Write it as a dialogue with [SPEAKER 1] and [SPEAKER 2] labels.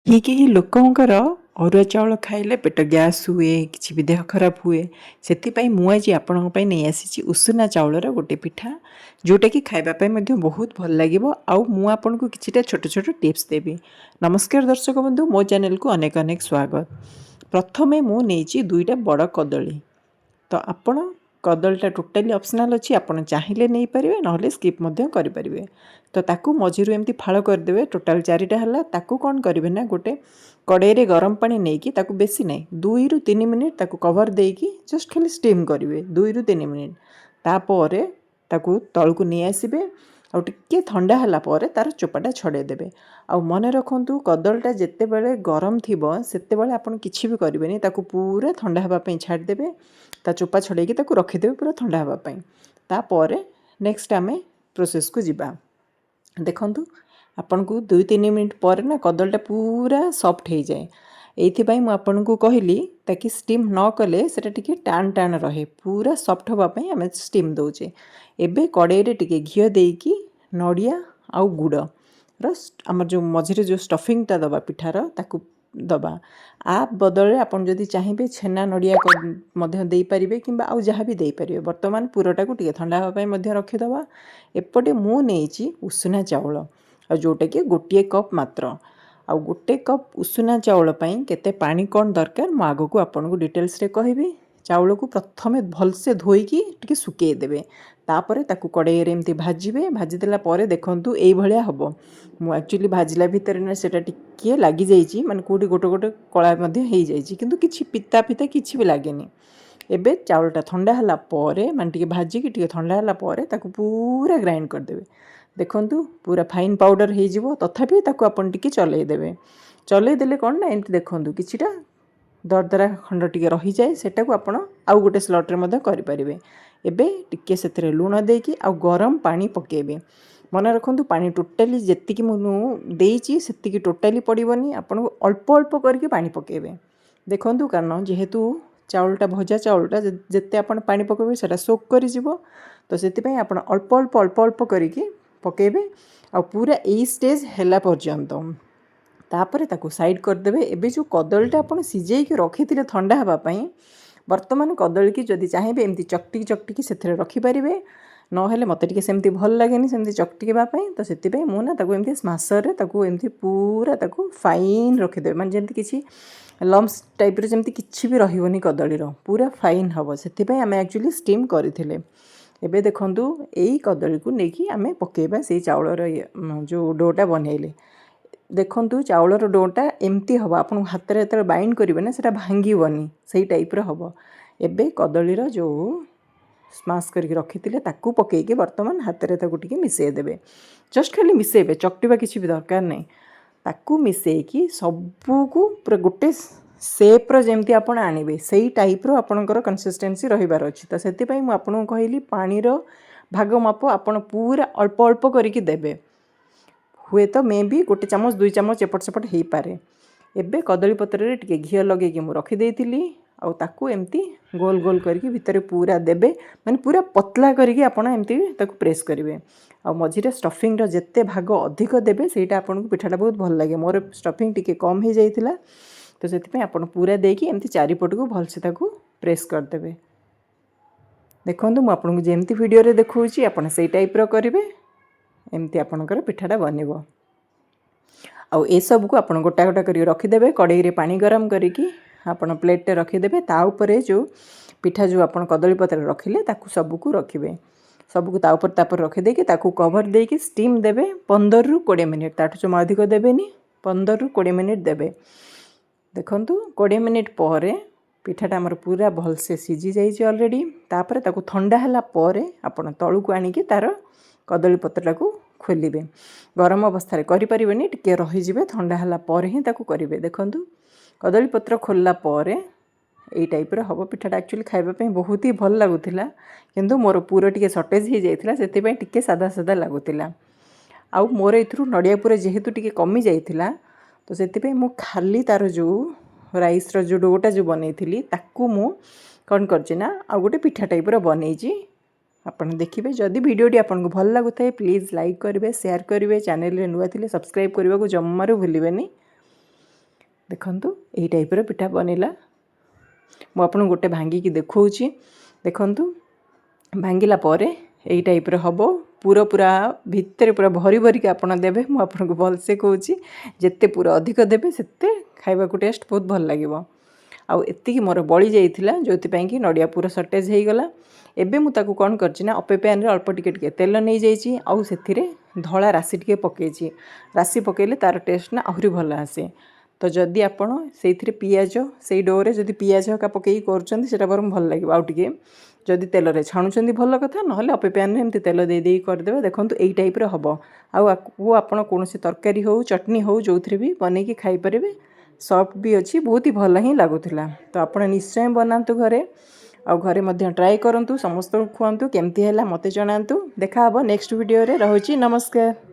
[SPEAKER 1] କେହି ଲୋକଙ୍କର ଅରୁଆ ଚାଉଳ ଖାଇଲେ ପେଟ ଗ୍ୟାସ୍ ହୁଏ, କିଛି ବି ଦେହ ଖରାପ ହୁଏ। ସେଥିପାଇଁ ମୁଁ ଆଜି ଆପଣଙ୍କ ପାଇଁ ନେଇ ଆସିଛି ଉଷୁନା ଚାଉଳର ଗୋଟେ ପିଠା, ଯେଉଁଟାକି ଖାଇବା ପାଇଁ ମଧ୍ୟ ବହୁତ ଭଲ ଲାଗିବ। ଆଉ ମୁଁ ଆପଣଙ୍କୁ କିଛିଟା ଛୋଟ ଛୋଟ ଟିପ୍ସ ଦେବି। ନମସ୍କାର ଦର୍ଶକ ବନ୍ଧୁ, ମୋ ଚ୍ୟାନେଲକୁ ଅନେକ ଅନେକ ସ୍ୱାଗତ। ପ୍ରଥମେ ମୁଁ ନେଇଛି 2ଟା ବଡ଼ କଦଳୀ। ତ ଆପଣ କଦଳୀଟା ଟୋଟାଲି ଅପସନାଲ୍ ଅଛି, ଆପଣ ଚାହିଁଲେ ନେଇପାରିବେ, ନହେଲେ ସ୍କିପ୍ ମଧ୍ୟ କରିପାରିବେ। ତ ତାକୁ ମଝିରୁ ଏମିତି ଫାଳ କରିଦେବେ। ଟୋଟାଲ୍ 4ଟା ହେଲା। ତାକୁ କ'ଣ କରିବେ ନା, ଗୋଟେ କଡ଼େଇରେ ଗରମ ପାଣି ନେଇକି ତାକୁ ବେଶୀ ନାହିଁ 2ରୁ 3 ମିନିଟ୍ ତାକୁ କଭର୍ ଦେଇକି ଜଷ୍ଟ ଖାଲି ଷ୍ଟିମ୍ କରିବେ 2ରୁ 3 ମିନିଟ୍। ତାପରେ ତାକୁ ତଳକୁ ନେଇ ଆସିବେ, ଆଉ ଟିକେ ଥଣ୍ଡା ହେଲା ପରେ ତା'ର ଚୋପାଟା ଛଡ଼େଇ ଦେବେ। ଆଉ ମନେ ରଖନ୍ତୁ, କଦଳୀଟା ଯେତେବେଳେ ଗରମ ଥିବ ସେତେବେଳେ ଆପଣ କିଛି ବି କରିବେନି, ତାକୁ ପୁରା ଥଣ୍ଡା ହେବା ପାଇଁ ଛାଡ଼ିଦେବେ। ତା ଚୋପା ଛଡ଼େଇକି ତାକୁ ରଖିଦେବେ ପୁରା ଥଣ୍ଡା ହେବା ପାଇଁ। ତାପରେ ନେକ୍ସଟ ଆମେ ପ୍ରୋସେସ୍କୁ ଯିବା। ଦେଖନ୍ତୁ, ଆପଣଙ୍କୁ 2-3 ମିନିଟ୍ ପରେ ନା କଦଳୀଟା ପୁରା ସଫ୍ଟ ହେଇଯାଏ। ଏଇଥିପାଇଁ ମୁଁ ଆପଣଙ୍କୁ କହିଲି ତାକି ଷ୍ଟିମ୍ ନ କଲେ ସେଇଟା ଟିକେ ଟାଣ ଟାଣ ରହେ। ପୁରା ସଫ୍ଟ ହେବା ପାଇଁ ଆମେ ଷ୍ଟିମ୍ ଦେଉଛେ। ଏବେ କଡ଼େଇରେ ଟିକେ ଘିଅ ଦେଇକି ନଡ଼ିଆ ଆଉ ଗୁଡ଼ର ଆମର ଯେଉଁ ମଝିରେ ଯେଉଁ ଷ୍ଟଫିଂଟା ଦେବା ପିଠାର, ତାକୁ ଦେବା। ଆ ବଦଳରେ ଆପଣ ଯଦି ଚାହିଁବେ ଛେନା ନଡ଼ିଆ ମଧ୍ୟ ଦେଇପାରିବେ, କିମ୍ବା ଆଉ ଯାହା ବି ଦେଇପାରିବେ। ବର୍ତ୍ତମାନ ପୁରଟାକୁ ଟିକେ ଥଣ୍ଡା ହେବା ପାଇଁ ମଧ୍ୟ ରଖିଦେବା। ଏପଟେ ମୁଁ ନେଇଛି ଉଷୁନା ଚାଉଳ, ଆଉ ଯେଉଁଟାକି 1 କପ୍ ମାତ୍ର। ଆଉ 1 କପ୍ ଉଷୁନା ଚାଉଳ ପାଇଁ କେତେ ପାଣି କ'ଣ ଦରକାର ମୁଁ ଆଗକୁ ଆପଣଙ୍କୁ ଡିଟେଲ୍ସରେ କହିବି। ଚାଉଳକୁ ପ୍ରଥମେ ଭଲସେ ଧୋଇକି ଟିକେ ଶୁକେଇ ଦେବେ। ତାପରେ ତାକୁ କଡ଼େଇରେ ଏମିତି ଭାଜିବେ। ଭାଜିଦେଲା ପରେ ଦେଖନ୍ତୁ ଏଇଭଳିଆ ହେବ। ମୁଁ ଆକ୍ଚୁଆଲି ଭାଜିଲା ଭିତରେ ନା ସେଇଟା ଟିକିଏ ଲାଗିଯାଇଛି, ମାନେ କେଉଁଠି ଗୋଟେ ଗୋଟେ କଳା ମଧ୍ୟ ହେଇଯାଇଛି, କିନ୍ତୁ କିଛି ପିତା ପିତା କିଛି ବି ଲାଗେନି। ଏବେ ଚାଉଳଟା ଥଣ୍ଡା ହେଲା ପରେ, ମାନେ ଟିକେ ଭାଜିକି ଟିକେ ଥଣ୍ଡା ହେଲା ପରେ ତାକୁ ପୁରା ଗ୍ରାଇଣ୍ଡ କରିଦେବେ। ଦେଖନ୍ତୁ ପୁରା ଫାଇନ୍ ପାଉଡ଼ର ହେଇଯିବ। ତଥାପି ତାକୁ ଆପଣ ଟିକେ ଚଲେଇ ଦେବେ। ଚଲେଇ ଦେଲେ କ'ଣ ନା, ଏମିତି ଦେଖନ୍ତୁ କିଛିଟା ଦରଦରା ଖଣ୍ଡ ଟିକେ ରହିଯାଏ। ସେଟାକୁ ଆପଣ ଆଉ ଗୋଟେ ସ୍ଲଟ୍ରେ ମଧ୍ୟ କରିପାରିବେ। ଏବେ ଟିକେ ସେଥିରେ ଲୁଣ ଦେଇକି ଆଉ ଗରମ ପାଣି ପକାଇବେ। ମନେ ରଖନ୍ତୁ, ପାଣି ଟୋଟାଲି ଯେତିକି ମୁଁ ଦେଇଛି ସେତିକି ଟୋଟାଲି ପଡ଼ିବନି। ଆପଣଙ୍କୁ ଅଳ୍ପ ଅଳ୍ପ କରିକି ପାଣି ପକାଇବେ। ଦେଖନ୍ତୁ, କାରଣ ଯେହେତୁ ଚାଉଳଟା ଭଜା ଚାଉଳଟା, ଯେତେ ଆପଣ ପାଣି ପକାଇବେ ସେଇଟା ସୋକ୍ କରିଯିବ। ତ ସେଥିପାଇଁ ଆପଣ ଅଳ୍ପ ଅଳ୍ପ ଅଳ୍ପ ଅଳ୍ପ କରିକି ପକାଇବେ, ଆଉ ପୁରା ଏଇ ଷ୍ଟେଜ୍ ହେଲା ପର୍ଯ୍ୟନ୍ତ। ତାପରେ ତାକୁ ସାଇଡ଼୍ କରିଦେବେ। ଏବେ ଯେଉଁ କଦଳୀଟା ଆପଣ ସିଝେଇକି ରଖିଥିଲେ ଥଣ୍ଡା ହେବା ପାଇଁ, ବର୍ତ୍ତମାନ କଦଳୀକି ଯଦି ଚାହିଁବେ ଏମିତି ଚକଟିକି ଚକଟିକି ସେଥିରେ ରଖିପାରିବେ। ନହେଲେ ମୋତେ ଟିକେ ସେମିତି ଭଲ ଲାଗେନି ସେମିତି ଚକଟିବା ପାଇଁ, ତ ସେଥିପାଇଁ ମୁଁ ନା ତାକୁ ଏମିତି ସ୍ମାସରରେ ତାକୁ ଏମିତି ପୁରା ତାକୁ ଫାଇନ୍ ରଖିଦେବେ। ମାନେ ଯେମିତି କିଛି ଲମ୍ପସ୍ ଟାଇପ୍ର ଯେମିତି କିଛି ବି ରହିବନି, କଦଳୀର ପୁରା ଫାଇନ୍ ହେବ। ସେଥିପାଇଁ ଆମେ ଆକ୍ଚୁଆଲି ଷ୍ଟିମ୍ କରିଥିଲେ। ଏବେ ଦେଖନ୍ତୁ, ଏଇ କଦଳୀକୁ ନେଇକି ଆମେ ପକାଇବା ସେଇ ଚାଉଳର ଯେଉଁ ଡୋଟା ବନେଇଲେ। ଦେଖନ୍ତୁ, ଚାଉଳର ଡୋଟା ଏମିତି ହେବ। ଆପଣଙ୍କୁ ହାତରେ ଯେତେବେଳେ ବାଇଣ୍ଡ କରିବେ ନା, ସେଇଟା ଭାଙ୍ଗିବନି, ସେଇ ଟାଇପ୍ର ହେବ। ଏବେ କଦଳୀର ଯେଉଁ ସ୍ମାସ୍ କରିକି ରଖିଥିଲେ ତାକୁ ପକାଇକି ବର୍ତ୍ତମାନ ହାତରେ ତାକୁ ଟିକେ ମିଶାଇ ଦେବେ। ଜଷ୍ଟ ଖାଲି ମିଶାଇବେ, ଚକଟିବା କିଛି ବି ଦରକାର ନାହିଁ। ତାକୁ ମିଶାଇକି ସବୁକୁ ପୁରା ଗୋଟେ ସେପ୍ର ଯେମିତି ଆପଣ ଆଣିବେ, ସେଇ ଟାଇପ୍ର ଆପଣଙ୍କର କନସିଷ୍ଟେନ୍ସି ରହିବାର ଅଛି। ତ ସେଥିପାଇଁ ମୁଁ ଆପଣଙ୍କୁ କହିଲି ପାଣିର ଭାଗ ମାପ ଆପଣ ପୁରା ଅଳ୍ପ ଅଳ୍ପ କରିକି ଦେବେ। ହୁଏତ ମେ ବି 1 ଚାମଚ 2 ଚାମଚ ଏପଟ ସେପଟ ହେଇପାରେ। ଏବେ କଦଳୀ ପତ୍ରରେ ଟିକେ ଘିଅ ଲଗେଇକି ମୁଁ ରଖିଦେଇଥିଲି, ଆଉ ତାକୁ ଏମିତି ଗୋଲ ଗୋଲ କରିକି ଭିତରେ ପୁରା ଦେବେ। ମାନେ ପୁରା ପତଲା କରିକି ଆପଣ ଏମିତି ତାକୁ ପ୍ରେସ୍ କରିବେ। ଆଉ ମଝିରେ ଷ୍ଟଫିଂର ଯେତେ ଭାଗ ଅଧିକ ଦେବେ, ସେଇଟା ଆପଣଙ୍କୁ ପିଠାଟା ବହୁତ ଭଲ ଲାଗେ। ମୋର ଷ୍ଟଫିଂ ଟିକେ କମ୍ ହେଇଯାଇଥିଲା, ତ ସେଥିପାଇଁ ଆପଣ ପୁରା ଦେଇକି ଏମିତି ଚାରିପଟକୁ ଭଲସେ ତାକୁ ପ୍ରେସ୍ କରିଦେବେ। ଦେଖନ୍ତୁ, ମୁଁ ଆପଣଙ୍କୁ ଯେମିତି ଭିଡ଼ିଓରେ ଦେଖାଉଛି ଆପଣ ସେଇ ଟାଇପ୍ର କରିବେ। ଏମିତି ଆପଣଙ୍କର ପିଠାଟା ବନିବ। ଆଉ ଏସବୁକୁ ଆପଣ ଗୋଟା ଗୋଟା କରିକି ରଖିଦେବେ। କଡ଼େଇରେ ପାଣି ଗରମ କରିକି ଆପଣ ପ୍ଲେଟ୍ଟେ ରଖିଦେବେ। ତା ଉପରେ ଯେଉଁ ପିଠା ଯେଉଁ ଆପଣ କଦଳୀ ପତ୍ରରେ ରଖିଲେ ତାକୁ ସବୁକୁ ରଖିବେ। ସବୁକୁ ତା ଉପରେ ରଖିଦେଇକି ତାକୁ କଭର୍ ଦେଇକି ଷ୍ଟିମ୍ ଦେବେ 15ରୁ 20 ମିନିଟ୍। ତାଠୁ ଜମା ଅଧିକ ଦେବେନି, 15ରୁ 20 ମିନିଟ୍ ଦେବେ। ଦେଖନ୍ତୁ, 20 ମିନିଟ୍ ପରେ ପିଠାଟା ଆମର ପୁରା ଭଲସେ ସିଝି ଯାଇଛି ଅଲରେଡ଼ି। ତାପରେ ତାକୁ ଥଣ୍ଡା ହେଲା ପରେ ଆପଣ ତଳକୁ ଆଣିକି ତା'ର କଦଳୀ ପତ୍ରଟାକୁ ଖୋଲିବେ। ଗରମ ଅବସ୍ଥାରେ କରିପାରିବେନି, ଟିକେ ରହିଯିବେ। ଥଣ୍ଡା ହେଲା ପରେ ହିଁ ତାକୁ କରିବେ। ଦେଖନ୍ତୁ, କଦଳୀପତ୍ର ଖୋଲିଲା ପରେ ଏଇ ଟାଇପ୍ର ହେବ। ପିଠାଟା ଆକ୍ଚୁଆଲି ଖାଇବା ପାଇଁ ବହୁତ ହି ଭଲ ଲାଗୁଥିଲା, କିନ୍ତୁ ମୋର ପୁର ଟିକେ ସର୍ଟେଜ୍ ହେଇଯାଇଥିଲା, ସେଥିପାଇଁ ଟିକେ ସାଦା ସାଦା ଲାଗୁଥିଲା। ଆଉ ମୋର ଏଥିରୁ ନଡ଼ିଆ ପୁର ଯେହେତୁ ଟିକେ କମି ଯାଇଥିଲା, ତ ସେଥିପାଇଁ ମୁଁ ଖାଲି ତା'ର ଯେଉଁ ରାଇସ୍ର ଯେଉଁ ଡୋଟା ଯେଉଁ ବନେଇଥିଲି ତାକୁ ମୁଁ କ'ଣ କରିଛି ନା, ଆଉ ଗୋଟେ ପିଠା ଟାଇପ୍ର ବନେଇଛି। ଆପଣ ଦେଖିବେ। ଯଦି ଭିଡ଼ିଓଟି ଆପଣଙ୍କୁ ଭଲ ଲାଗୁଥାଏ ପ୍ଲିଜ୍ ଲାଇକ୍ କରିବେ, ସେୟାର କରିବେ। ଚ୍ୟାନେଲରେ ନୂଆ ଥିଲେ ସବସ୍କ୍ରାଇବ୍ କରିବାକୁ ଜମାରୁ ଭୁଲିବେନି। ଦେଖନ୍ତୁ ଏହି ଟାଇପ୍ର ପିଠା ବନିଲା। ମୁଁ ଆପଣଙ୍କୁ ଗୋଟେ ଭାଙ୍ଗିକି ଦେଖାଉଛି। ଦେଖନ୍ତୁ ଭାଙ୍ଗିଲା ପରେ ଏଇ ଟାଇପ୍ର ହେବ। ପୁରା ଭିତରେ ପୁରା ଭରି ଭରିକି ଆପଣ ଦେବେ। ମୁଁ ଆପଣଙ୍କୁ ଭଲସେ କହୁଛି, ଯେତେ ପୁରା ଅଧିକ ଦେବେ ସେତେ ଖାଇବାକୁ ଟେଷ୍ଟ ବହୁତ ଭଲ ଲାଗିବ। ଆଉ ଏତିକି ମୋର ବଳି ଯାଇଥିଲା, ଯେଉଁଥିପାଇଁ କି ନଡ଼ିଆ ପୁର ସର୍ଟେଜ୍ ହେଇଗଲା। ଏବେ ମୁଁ ତାକୁ କ'ଣ କରିଛି ନା, ଅପେ ପ୍ୟାନ୍ରେ ଅଳ୍ପ ଟିକେ ତେଲ ନେଇଯାଇଛି, ଆଉ ସେଥିରେ ଧଳା ରାଶି ଟିକେ ପକାଇଛି। ରାଶି ପକାଇଲେ ତା'ର ଟେଷ୍ଟ ନା ଆହୁରି ଭଲ ଆସେ। ତ ଯଦି ଆପଣ ସେଇଥିରେ ପିଆଜ, ସେଇ ଡୋରେ ଯଦି ପିଆଜ ହକା ପକାଇକି କରୁଛନ୍ତି ସେଇଟା ବରଂ ଭଲ ଲାଗିବ। ଆଉ ଟିକେ ଯଦି ତେଲରେ ଛାଣୁଛନ୍ତି ଭଲ କଥା, ନହେଲେ ଅପେ ପ୍ୟାନ୍ରେ ଏମିତି ତେଲ ଦେଇ କରିଦେବେ। ଦେଖନ୍ତୁ ଏଇ ଟାଇପ୍ର ହେବ। ଆଉ ଆକୁ ଆପଣ କୌଣସି ତରକାରୀ ହେଉ, ଚଟଣି ହେଉ, ଯେଉଁଥିରେ ବି ବନେଇକି ଖାଇପାରିବେ। ସଫ୍ଟ ବି ଅଛି, ବହୁତ ହି ଭଲ ହିଁ ଲାଗୁଥିଲା। ତ ଆପଣ ନିଶ୍ଚୟ ବନାନ୍ତୁ ଘରେ, ଆଉ ଘରେ ମଧ୍ୟ ଟ୍ରାଏ କରନ୍ତୁ। ସମସ୍ତଙ୍କୁ ଖୁଆନ୍ତୁ, କେମିତି ହେଲା ମୋତେ ଜଣାନ୍ତୁ। ଦେଖା ହେବ ନେକ୍ସଟ ଭିଡ଼ିଓରେ। ରହୁଛି, ନମସ୍କାର।